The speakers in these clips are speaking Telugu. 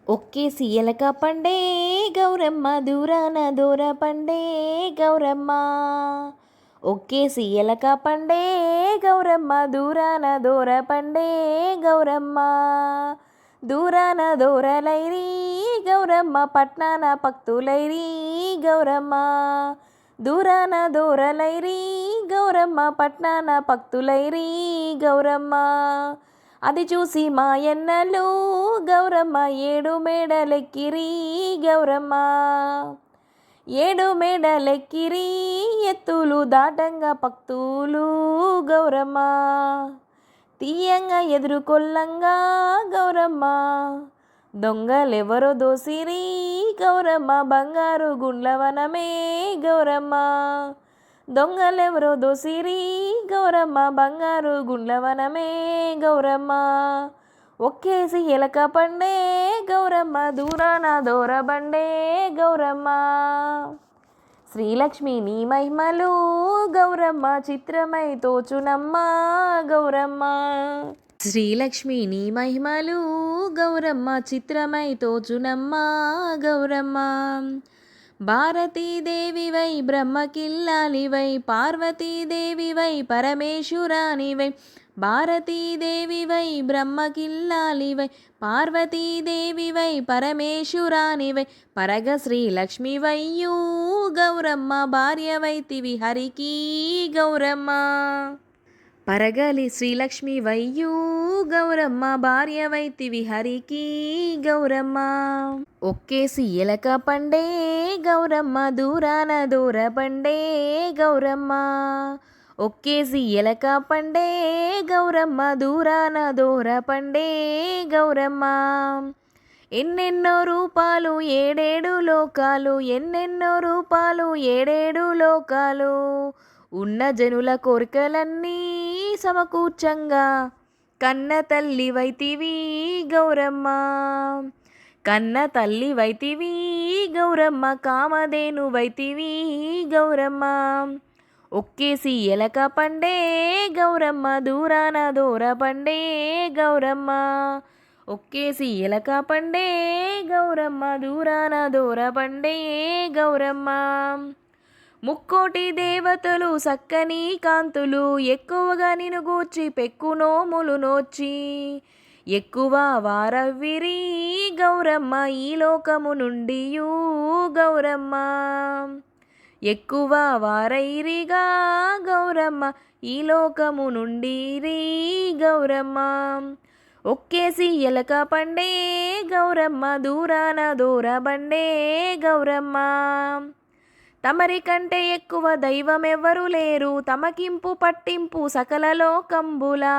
ఒక్కేసి ఎలక పండే గౌరమ్మ దూరాన దూర పండే గౌరమ్మ. ఒక్కేసి ఎలక పండే గౌరమ్మ దూరాన దూర పండే గౌరమ్మ. దూరాన దూరలైరి గౌరమ్మ పట్నాన పక్తులైరి గౌరమ్మ. దూరాన దూరలైరి గౌరమ్మ పట్నాన పక్తులైరి గౌరమ్మ. అది చూసి మాయన్నలు గౌరమ్మ ఏడు మేడలెక్కిరి గౌరమ్మ. ఏడు మేడలెక్కిరి ఎత్తులు దాటంగా పక్తులు గౌరమ్మ. తీయంగా ఎదురుకొల్లంగా గౌరమ్మ. దొంగలెవరో దోసిరి గౌరమ్మ బంగారు గుండ్లవనమే గౌరమ్మ. దొంగలెవరో దోసిరి గౌరమ్మ బంగారు గుండ్లవనమే గౌరమ్మ. ఒక్కేసి ఎలక పండే గౌరమ్మ దూరాన దూరబండే గౌరమ్మ. శ్రీలక్ష్మి నీ మహిమలు గౌరమ్మ చిత్రమై తోచునమ్మ గౌరమ్మ. శ్రీలక్ష్మి నీ మహిమలు గౌరమ్మ చిత్రమై తోచునమ్మ గౌరమ్మ. భారతీదేవివై బ్రహ్మకిల్లాలివై పార్వతీదేవివై పరమేశ్వరానివై. భారతీదేవివై బ్రహ్మకిల్లాలివై పార్వతీదేవివై పరమేశ్వరానివై. పరగ శ్రీలక్ష్మివయ్యూ గౌరమ్మ భార్యవైతివి హరికి గౌరమ్మ. పరగలి శ్రీలక్ష్మి వయ్యూ గౌరమ్మ భార్యవైతివి హరికి గౌరమ్మ. ఒక్కేసి ఎలక పండే గౌరమ్మ దూరాన దూర పండే గౌరమ్మ. ఒక్కేసి ఎలక పండే గౌరమ్మ దూరాన దూర పండే గౌరమ్మ. ఎన్నెన్నో రూపాలు ఏడేడు లోకాలు ఎన్నెన్నో రూపాలు ఏడేడు లోకాలు. ఉన్న జనుల కోరికలన్నీ సమకూర్చంగా కన్న తల్లి వైతివి గౌరమ్మ. కన్న తల్లి వైతివి గౌరమ్మ కామధేను వైతివి గౌరమ్మ. ఒక్కేసి ఎలక పండే గౌరమ్మ దూరాన దూర పండే గౌరమ్మ. ఒక్కేసి ఎలక పండే గౌరమ్మ దూరాన దూర పండే గౌరమ్మ. ముక్కోటి దేవతలు సక్కని కాంతులు ఎక్కువగా నిన్ను గూర్చి పెక్కు నోములు నోచి. ఎక్కువ వారవ్విరి గౌరమ్మ ఈ లోకము నుండియూ గౌరమ్మ. ఎక్కువ వారైరిగా గౌరమ్మ ఈ లోకము నుండిరి గౌరమ్మ. ఒక్కేసి ఎలక పండే గౌరమ్మ దూరాన దూర బండే గౌరమ్మ. తమరి కంటే ఎక్కువ దైవం ఎవ్వరు లేరు తమకింపు పట్టింపు సకల లోకంబులా.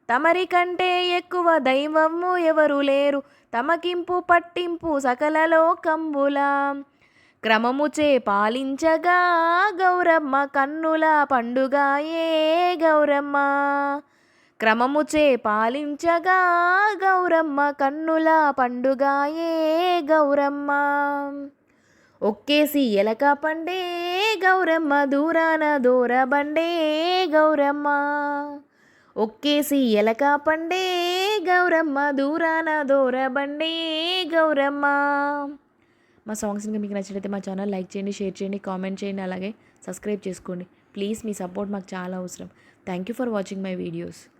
తమరి కంటే ఎక్కువ దైవము ఎవరు లేరు తమకింపు పట్టింపు సకల లోకంబులా. క్రమముచే పాలించగా గౌరమ్మ కన్నుల పండుగాయే గౌరమ్మ. క్రమముచే పాలించగా గౌరమ్మ కన్నుల పండుగాయే గౌరమ్మ. ఒక్కేసి ఎలక పండే గౌరమ్మ దూరాన దూర బండే గౌరమ్మ. ఒక్కేసి ఎలక పండే గౌరమ్మ దూరాన దూర బండే గౌరమ్మ. మా సాంగ్స్ ఇంకా మీకు నచ్చినట్లయితే మా ఛానల్ లైక్ చేయండి, షేర్ చేయండి, కామెంట్ చేయండి, అలాగే సబ్స్క్రైబ్ చేసుకోండి. ప్లీజ్ మీ సపోర్ట్ మాకు చాలా అవసరం. Thank you for watching my videos.